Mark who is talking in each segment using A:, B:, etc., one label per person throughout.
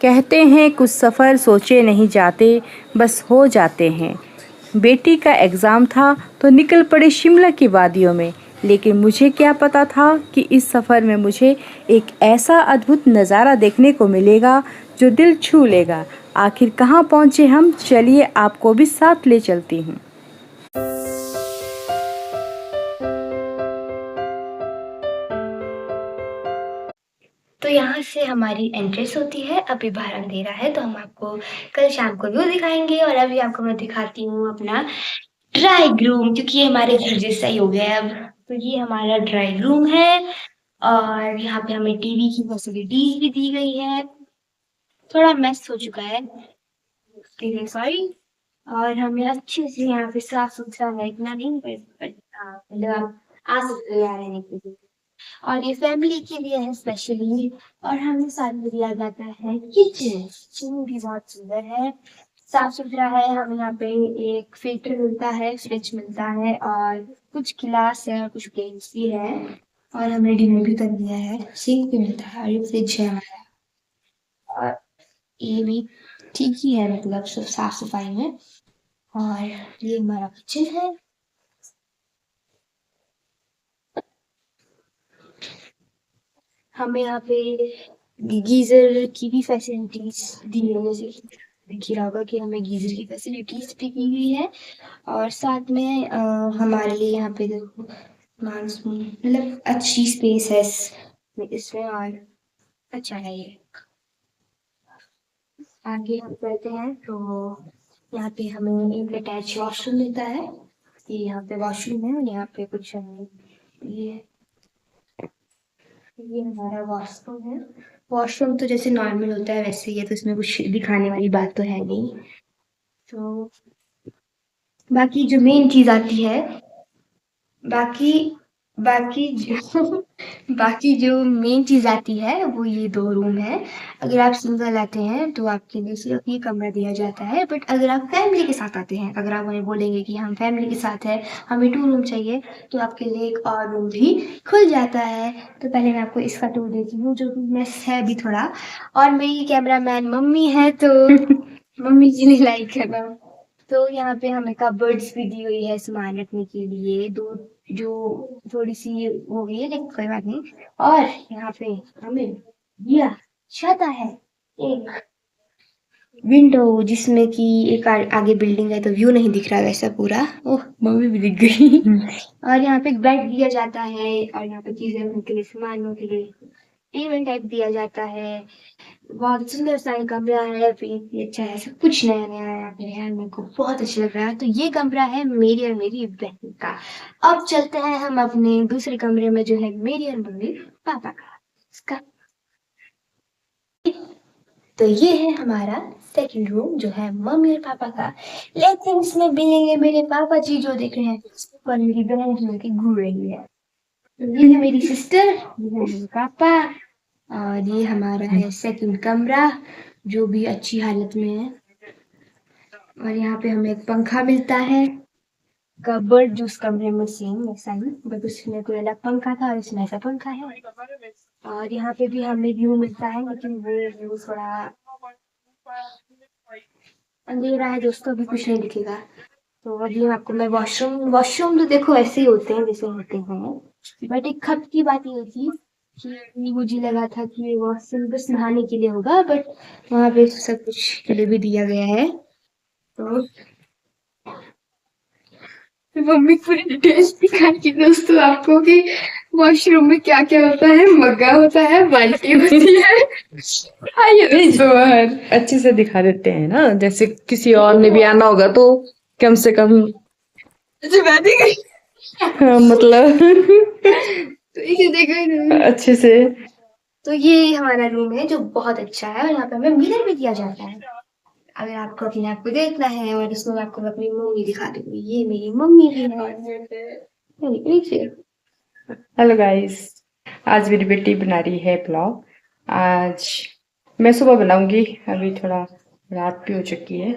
A: कहते हैं कुछ सफ़र सोचे नहीं जाते, बस हो जाते हैं। बेटी का एग्ज़ाम था तो निकल पड़े शिमला की वादियों में, लेकिन मुझे क्या पता था कि इस सफ़र में मुझे एक ऐसा अद्भुत नज़ारा देखने को मिलेगा जो दिल छू लेगा। आखिर कहाँ पहुँचे हम, चलिए आपको भी साथ ले चलती हूँ।
B: तो यहाँ से हमारी एंट्रेंस होती है। अभी बाहर अंधेरा है तो हम आपको कल शाम को व्यू दिखाएँगे और अभी आपको मैं दिखाती हूँ अपना ड्राइंग रूम, क्योंकि ये हमारे घर जैसा ही हो गया है अब। तो ये हमारा ड्राइंग रूम है और यहाँ पे हमें टीवी की फैसिलिटीज़ भी दी गई है। थोड़ा मेस हो चुका है, उसके लिए सॉरी। और हमें अच्छे से यहाँ पे साफ-सुथरा है, इतना नहीं मतलब आप आ सकते हो यहाँ रहने के लिए। और ये फैमिली के लिए है स्पेशली। और हमें साथ में दिया जाता है किचन। किचन भी बहुत सुंदर है, साफ सुथरा है। हमें यहाँ पे एक फिल्टर मिलता है, फ्रिज मिलता है और कुछ गिलास है और कुछ प्लेट्स भी है। और हमने डिनर भी कर लिया है, सिंक भी मिलता है और ये फ्रिज है हमारा। और ये भी ठीक ही है, मतलब सब साफ सफाई में। और ये हमारा किचन है। हमें यहाँ पे गीज़र की भी फैसिलिटीज़ दी है, जैसे कि दिख रहा होगा कि हमें गीज़र की फैसिलिटीज़ भी की गई है। और साथ में हमारे लिए यहाँ पे देखो मतलब अच्छी स्पेस है इसमें और अच्छा है ये। आगे हम चलते हैं तो यहाँ पे हमें एक अटैच वॉशरूम मिलता है। ये यहाँ पे वॉशरूम है और यहाँ पे कुछ ये ये हमारा वॉशरूम है। वॉशरूम तो जैसे नॉर्मल होता है वैसे ही है, तो इसमें कुछ दिखाने वाली बात तो है नहीं। तो बाकी जो मेन चीज़ आती है, बाकी बाकी जो बाकी जो मेन चीज़ आती है वो ये 2 रूम है। अगर आप सिंगल आते हैं तो आपके लिए सिर्फ ये कमरा दिया जाता है, बट अगर आप फैमिली के साथ आते हैं, अगर आप उन्हें बोलेंगे कि हम फैमिली के साथ हैं, हमें 2 रूम चाहिए, तो आपके लिए एक और रूम भी खुल जाता है। तो पहले मैं आपको इसका टूर देती हूँ, जो कि मेस है अभी थोड़ा। और मेरी कैमरामैन मम्मी है, तो मम्मी के लिए लाइक करना। तो यहाँ पे हमें कबर्ड्स भी दी हुई है सामान रखने के लिए, दो जो थोड़ी सी हो गई है लेकिन कोई बात नहीं। और यहाँ पे हमें दिया जाता है एक विंडो, जिसमें कि एक आगे बिल्डिंग है तो व्यू नहीं दिख रहा वैसा पूरा। ओह, मम्मी भी दिख गई। और यहाँ पे एक बेड दिया जाता है और यहाँ पे चीजें रखने के लिए, सामानों के लिए टेबल टाइप दिया जाता है। बहुत सुंदर सा ये कमरा है, ये अच्छा है, सब कुछ नया नया है यहाँ पे यार, मेरे को बहुत अच्छा लग रहा है। तो ये कमरा है मेरी और मेरी बहन का। अब चलते हैं हम अपने दूसरे कमरे में, जो है मेरी और मम्मी पापा का इसका। तो ये है हमारा सेकंड रूम, जो है मम्मी और पापा का। लेकिन इसमें मिलेंगे मेरे पापा जी, जो देख रहे हैं पर मेरी बहन जो कि घूर रही है। ये है मेरी सिस्टर, ये है मेरे पापा। और ये हमारा है सेकंड कमरा, जो भी अच्छी हालत में है। और यहाँ पे हमें एक पंखा मिलता है। कबर्ड जो उस कमरे में सेम वैसा ही, बट उसमें कोई अलग पंखा था और इसमें ऐसा पंखा है। और यहाँ पे भी हमें व्यू मिलता है, लेकिन वो व्यू थोड़ा अंधेरा है दोस्तों, अभी कुछ नहीं दिखेगा। तो अभी आपको मैं वॉशरूम तो देखो ऐसे ही होते हैं जैसे होते हैं, बट एक खत की बात ये थी कि मुझे लगा था कि वॉशरूम बस नहाने के लिए होगा, बट वहाँ पे सब कुछ के लिए भी दिया गया है। तो मम्मी पूरी डिटेल्स दिखाएगी दोस्तों आपको कि वॉशरूम में क्या क्या होता है। मग्गा होता है, बाल्टी होती है। आइए
A: बाहर अच्छे से दिखा देते हैं ना, जैसे किसी और ने भी आना होगा तो कम से कम मतलब
B: तो इसे देखो
A: अच्छे से।
B: तो ये हमारा रूम है जो बहुत अच्छा है, और यहाँ पे हमें मिरर भी दिया जाता है अगर आपको अपने आप को देखना है। और इसमें आपको मैं अपनी मम्मी दिखा दूंगी, ये मेरी मम्मी भी है।
A: हेलो गाइस, आज मेरी बेटी बना रही है पुलाव। आज मैं सुबह बनाऊंगी, अभी थोड़ा रात भी हो चुकी है।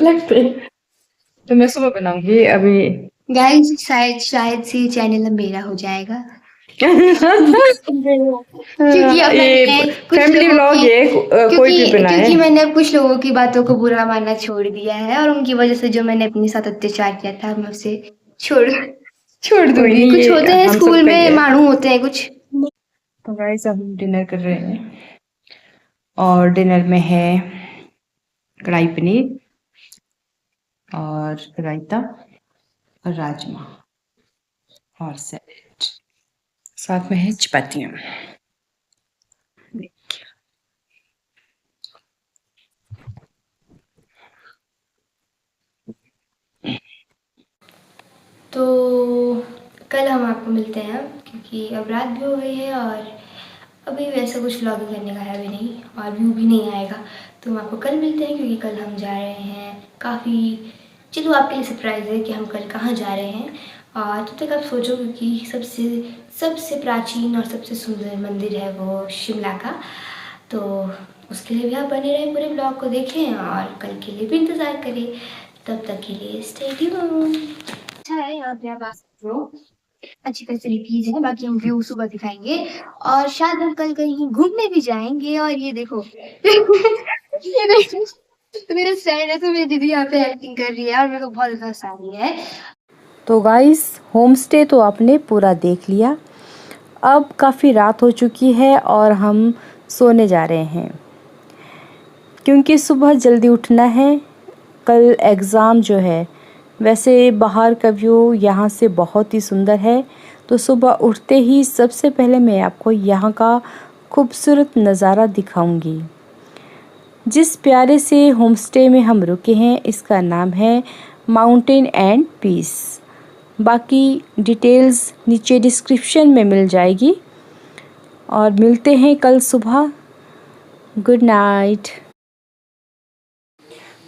A: लगते तो मैं सुबह बनाऊंगी अभी।
B: गाइस शायद से चैनल अब मेरा हो जाएगा। क्योंकि अब
A: ये
B: मैंने कुछ
A: फैमिली
B: लोगों
A: व्लॉग
B: की
A: है, कोई भी बनाए।
B: क्योंकि मैंने अब कुछ लोगों की बातों को बुरा मानना छोड़ दिया है और उनकी वजह से जो मैंने अपने साथ अत्याचार किया था मैं उसे छोड़ छोड़
A: कोई
B: दूंगी।
A: नहीं,
B: कुछ
A: ये
B: होते हैं
A: हम
B: स्कूल
A: सबका ही
B: में
A: है।
B: मानू होते हैं कुछ।
A: तो गाइस हम डिनर कर रहे हैं और डिनर में है कढ़ाई पनीर और रायता और राजमा और सैलेड, साथ में है चपातियाँ।
B: तो कल हम आपको मिलते हैं क्योंकि अब रात भी हो गई है और अभी वैसा कुछ व्लॉगिंग करने का है भी नहीं और व्यू भी नहीं आएगा। तो हम आपको कल मिलते हैं क्योंकि कल हम जा रहे हैं काफ़ी, चलो आपके लिए सरप्राइज़ है कि हम कल कहाँ जा रहे हैं। और तब तक आप सोचो क्योंकि सबसे सबसे प्राचीन और सबसे सुंदर मंदिर है वो शिमला का। तो उसके लिए भी आप बने रहें, पूरे ब्लॉग को देखें और कल के लिए भी इंतज़ार करें। तब तक के लिए स्टे ट्यून्ड। अच्छा है यहाँ पे आप आ सकते हो, अच्छी फैसिलिटीज है। बाकी हम व्यू सुबह दिखाएंगे और शायद हम कल कहीं घूमने भी जाएंगे। और ये देखो ये देखो, तो मेरा फ्रेंड है तो मेरी दीदी यहाँ पे एक्टिंग कर रही है और मेरे को बहुत ज्यादा हंसा रही है।
A: तो गाइस होम स्टे तो आपने पूरा देख लिया, अब काफ़ी रात हो चुकी है और हम सोने जा रहे हैं क्योंकि सुबह जल्दी उठना है। कल एग्ज़ाम जो है, वैसे बाहर का व्यू यहाँ से बहुत ही सुंदर है। तो सुबह उठते ही सबसे पहले मैं आपको यहाँ का खूबसूरत नज़ारा दिखाऊंगी। जिस प्यारे से होम स्टे में हम रुके हैं इसका नाम है माउंटेन एंड पीस। बाकी डिटेल्स नीचे डिस्क्रिप्शन में मिल जाएगी और मिलते हैं कल सुबह। Good night.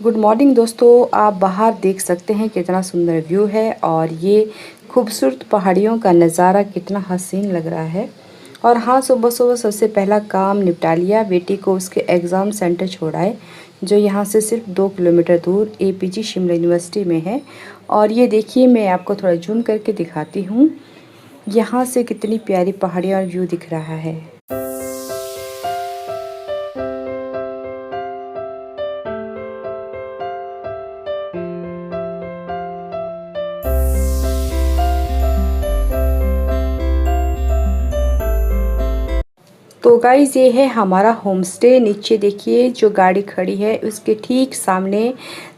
A: गुड मॉर्निंग दोस्तों, आप बाहर देख सकते हैं कितना सुंदर व्यू है और ये खूबसूरत पहाड़ियों का नज़ारा कितना हसीन लग रहा है। और हाँ, सुबह सुबह सबसे पहला काम निपटा लिया, बेटी को उसके एग्ज़ाम सेंटर छोड़ाए जो यहाँ से सिर्फ 2 किलोमीटर दूर APG शिमला यूनिवर्सिटी में है। और ये देखिए, मैं आपको थोड़ा जूम करके दिखाती हूँ, यहाँ से कितनी प्यारी पहाड़ियाँ और व्यू दिख रहा है। तो गाइज़ ये है हमारा होम स्टे। नीचे देखिए जो गाड़ी खड़ी है उसके ठीक सामने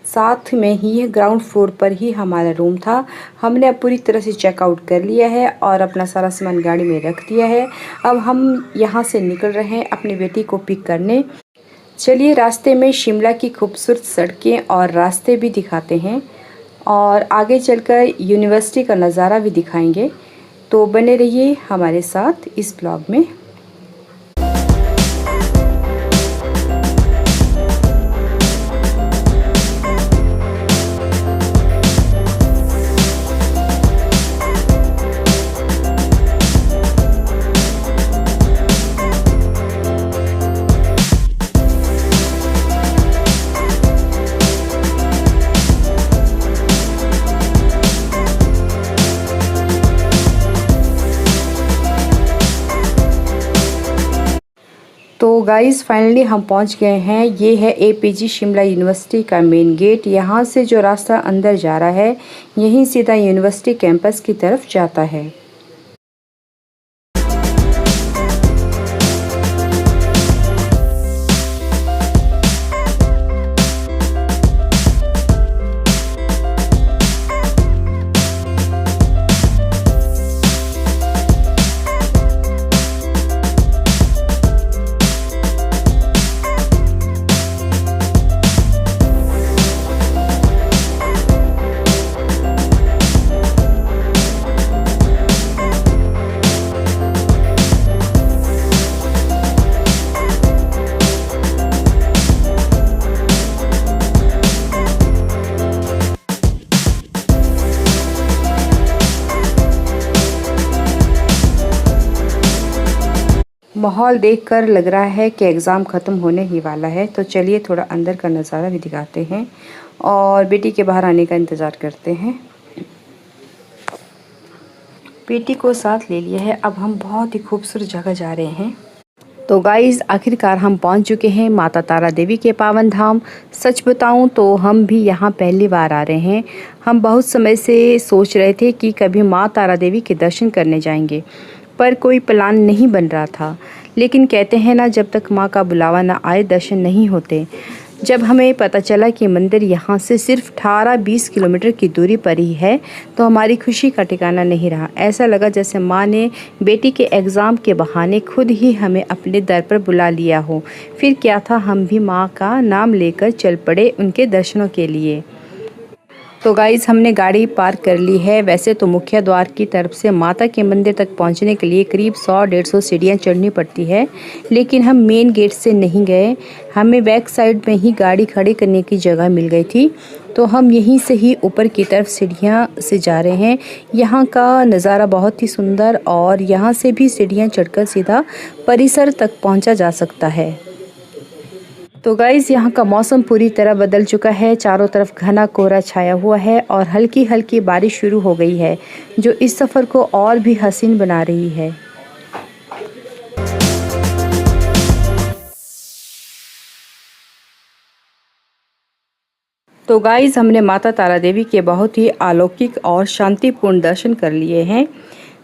A: साथ में ही ग्राउंड फ्लोर पर ही हमारा रूम था। हमने अब पूरी तरह से चेकआउट कर लिया है और अपना सारा सामान गाड़ी में रख दिया है। अब हम यहाँ से निकल रहे हैं अपनी बेटी को पिक करने। चलिए रास्ते में शिमला की खूबसूरत सड़कें और रास्ते भी दिखाते हैं और आगे चलकर यूनिवर्सिटी का नज़ारा भी दिखाएंगे। तो बने रहिए हमारे साथ इस ब्लॉग में। तो गाइस फाइनली हम पहुंच गए हैं। ये है APG शिमला यूनिवर्सिटी का मेन गेट। यहाँ से जो रास्ता अंदर जा रहा है यहीं सीधा यूनिवर्सिटी कैंपस की तरफ जाता है। माहौल देखकर लग रहा है कि एग्ज़ाम ख़त्म होने ही वाला है। तो चलिए थोड़ा अंदर का नज़ारा भी दिखाते हैं और बेटी के बाहर आने का इंतज़ार करते हैं। बेटी को साथ ले लिया है। अब हम बहुत ही खूबसूरत जगह जा रहे हैं। तो गाइस, आखिरकार हम पहुंच चुके हैं माता तारा देवी के पावन धाम। सच बताऊं तो हम भी यहां पहली बार आ रहे हैं। हम बहुत समय से सोच रहे थे कि कभी माँ तारा देवी के दर्शन करने जाएंगे, पर कोई प्लान नहीं बन रहा था। लेकिन कहते हैं ना, जब तक माँ का बुलावा ना आए दर्शन नहीं होते। जब हमें पता चला कि मंदिर यहाँ से सिर्फ 18-20 किलोमीटर की दूरी पर ही है, तो हमारी खुशी का ठिकाना नहीं रहा। ऐसा लगा जैसे माँ ने बेटी के एग्ज़ाम के बहाने खुद ही हमें अपने दर पर बुला लिया हो। फिर क्या था, हम भी माँ का नाम लेकर चल पड़े उनके दर्शनों के लिए। तो गाइज़, हमने गाड़ी पार्क कर ली है। वैसे तो मुख्य द्वार की तरफ से माता के मंदिर तक पहुंचने के लिए करीब 100-150 सीढ़ियाँ चढ़नी पड़ती है, लेकिन हम मेन गेट से नहीं गए। हमें बैक साइड में ही गाड़ी खड़ी करने की जगह मिल गई थी, तो हम यहीं से ही ऊपर की तरफ सीढ़ियाँ से जा रहे हैं। यहाँ का नज़ारा बहुत ही सुंदर, और यहाँ से भी सीढ़ियाँ चढ़कर सीधा परिसर तक पहुँचा जा सकता है। तो गाइज़, यहाँ का मौसम पूरी तरह बदल चुका है। चारों तरफ घना कोहरा छाया हुआ है और हल्की हल्की बारिश शुरू हो गई है, जो इस सफ़र को और भी हसीन बना रही है। तो गाइज़, हमने माता तारा देवी के बहुत ही अलौकिक और शांतिपूर्ण दर्शन कर लिए हैं।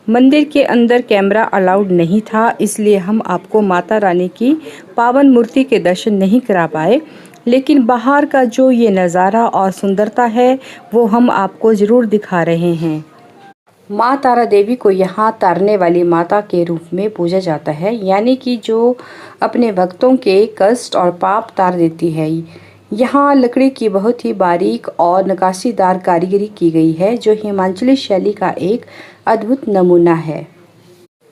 A: मंदिर के अंदर कैमरा अलाउड नहीं था, इसलिए हम आपको माता रानी की पावन मूर्ति के दर्शन नहीं करा पाए, लेकिन बाहर का जो ये नज़ारा और सुंदरता है वो हम आपको ज़रूर दिखा रहे हैं। माँ तारा देवी को यहाँ तारने वाली माता के रूप में पूजा जाता है, यानी कि जो अपने भक्तों के कष्ट और पाप तार देती है। यहाँ लकड़ी की बहुत ही बारीक और नक्काशीदार कारीगरी की गई है, जो हिमाचली शैली का एक अद्भुत नमूना है।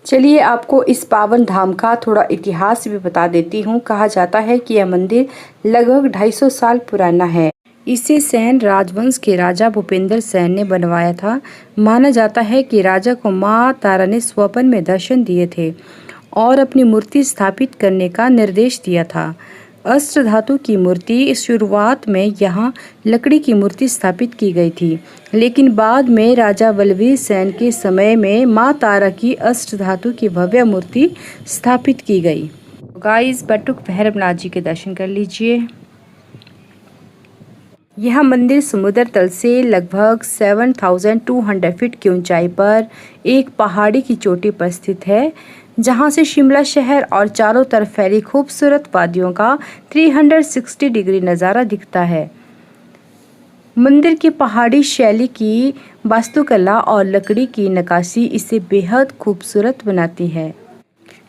A: चलिए आपको इस पावन धाम का थोड़ा इतिहास भी बता देती हूँ। कहा जाता है कि यह मंदिर लगभग 250 साल पुराना है। इसे सेन राजवंश के राजा भूपेंद्र सेन ने बनवाया था। माना जाता है कि राजा को माँ तारा ने स्वप्न में दर्शन दिए थे और अपनी मूर्ति स्थापित करने का निर्देश दिया था। अष्ट धातु की मूर्ति शुरुआत में यहाँ लकड़ी की मूर्ति स्थापित की गई थी, लेकिन बाद में राजा बलवीर सेन के समय में माँ तारा की अष्ट धातु की भव्य मूर्ति स्थापित की गई। गाइस, बटुक भैरवनाथ जी के दर्शन कर लीजिए। यह मंदिर समुद्र तल से लगभग 7200 फीट की ऊंचाई पर एक पहाड़ी की चोटी पर स्थित है, जहां से शिमला शहर और चारों तरफ फैली खूबसूरत वादियों का 360 डिग्री नज़ारा दिखता है। मंदिर की पहाड़ी शैली की वास्तुकला और लकड़ी की नक्काशी इसे बेहद खूबसूरत बनाती है।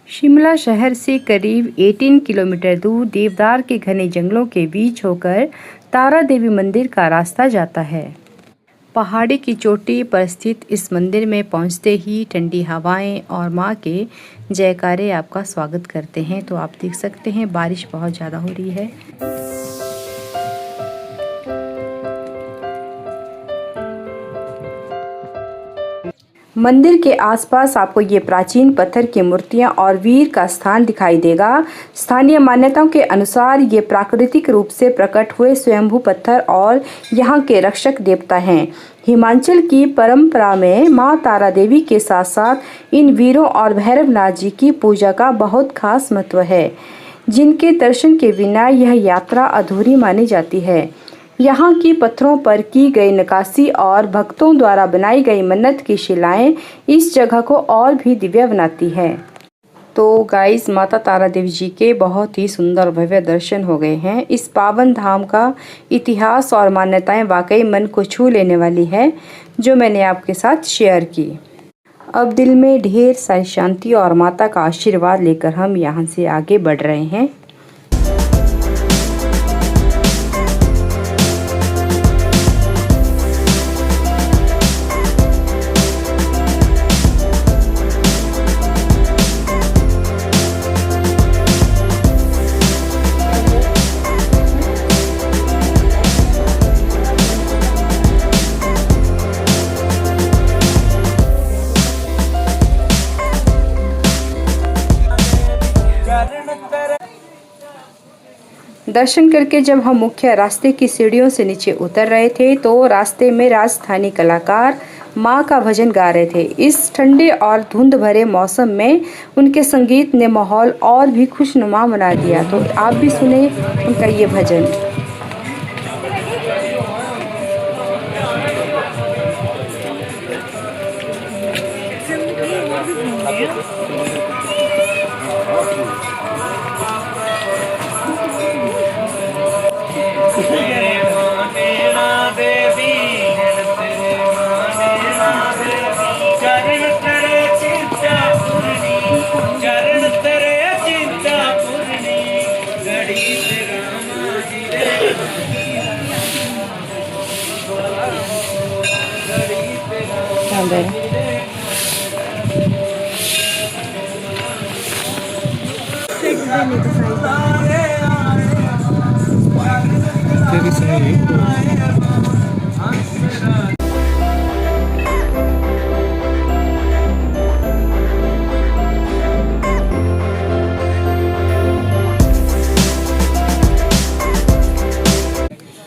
A: शिमला शहर से करीब 18 किलोमीटर दूर देवदार के घने जंगलों के बीच होकर तारा देवी मंदिर का रास्ता जाता है। पहाड़ी की चोटी पर स्थित इस मंदिर में पहुंचते ही ठंडी हवाएं और माँ के जयकारे आपका स्वागत करते हैं। तो आप देख सकते हैं बारिश बहुत ज़्यादा हो रही है। मंदिर के आसपास आपको ये प्राचीन पत्थर की मूर्तियां और वीर का स्थान दिखाई देगा। स्थानीय मान्यताओं के अनुसार ये प्राकृतिक रूप से प्रकट हुए स्वयंभू पत्थर और यहाँ के रक्षक देवता हैं। हिमाचल की परंपरा में माँ तारा देवी के साथ साथ इन वीरों और भैरवनाथ जी की पूजा का बहुत खास महत्व है, जिनके दर्शन के बिना यह यात्रा अधूरी मानी जाती है। यहाँ की पत्थरों पर की गई नक्काशी और भक्तों द्वारा बनाई गई मन्नत की शिलाएं इस जगह को और भी दिव्य बनाती है। तो गाइस, माता तारा देवी जी के बहुत ही सुंदर भव्य दर्शन हो गए हैं। इस पावन धाम का इतिहास और मान्यताएं वाकई मन को छू लेने वाली है, जो मैंने आपके साथ शेयर की। अब दिल में ढेर सारी शांति और माता का आशीर्वाद लेकर हम यहाँ से आगे बढ़ रहे हैं। दर्शन करके जब हम मुख्य रास्ते की सीढ़ियों से नीचे उतर रहे थे, तो रास्ते में राजस्थानी कलाकार माँ का भजन गा रहे थे। इस ठंडे और धुंध भरे मौसम में उनके संगीत ने माहौल और भी खुशनुमा बना दिया। तो आप भी सुने उनका ये भजन।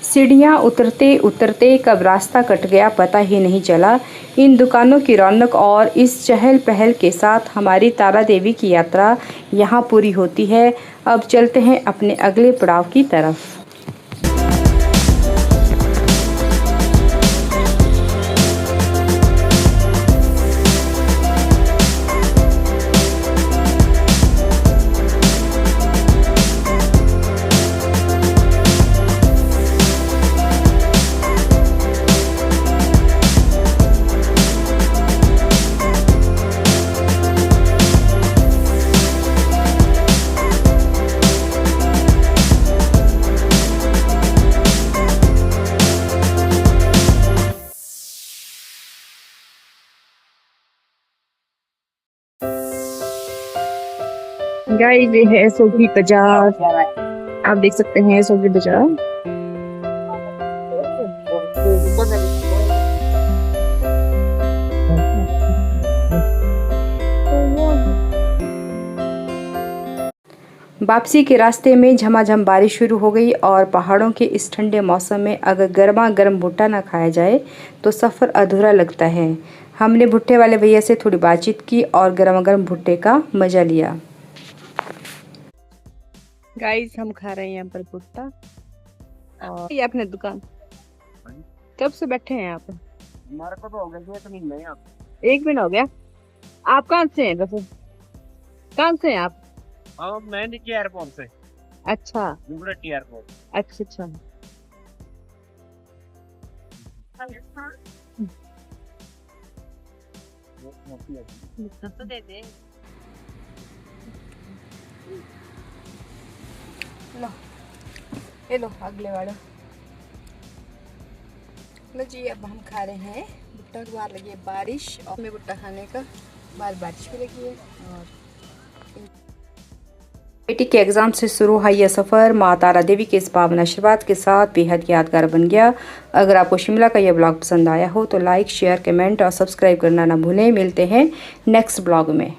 A: सीढ़ियाँ उतरते उतरते कब रास्ता कट गया पता ही नहीं चला। इन दुकानों की रौनक और इस चहल पहल के साथ हमारी तारा देवी की यात्रा यहाँ पूरी होती है। अब चलते हैं अपने अगले पड़ाव की तरफ। गाइस ये है सोगी बाजार, आप देख सकते हैं सोगी बाजार। वापसी के रास्ते में झमाझम बारिश शुरू हो गई और पहाड़ों के इस ठंडे मौसम में अगर गर्मा गर्म भुट्टा ना खाया जाए तो सफ़र अधूरा लगता है। हमने भुट्टे वाले भैया से थोड़ी बातचीत की और गर्मा गर्म भुट्टे का मज़ा लिया। गाइस हम खा रहे हैं यहाँ पर भुट्टा और ये अपने दुकान कब से बैठे हैं यहाँ पे?
C: हमारे को तो हो गया 1 महीना है। आप
A: 1 महीना हो गया। आप कहाँ से हैं वैसे? कहाँ से हैं आप?
C: मैं निकी एयरपोर्ट से।
A: अच्छा
C: गुजराती एयरपोर्ट।
A: अच्छा अच्छा। तो दे दे। लो ये लो अगले वाला लो जी। अब हम खा रहे हैं भुट्टा। बाहर लगी है बारिश और हमें भुट्टा खाने का बाहर बारिश भी लगी है। और बेटी के एग्ज़ाम से शुरू हुआ यह सफ़र माँ तारा देवी के इस पावन आशीर्वाद के साथ बेहद यादगार बन गया। अगर आपको शिमला का यह ब्लॉग पसंद आया हो तो लाइक शेयर कमेंट और सब्सक्राइब करना ना भूलें। मिलते हैं नेक्स्ट ब्लॉग में।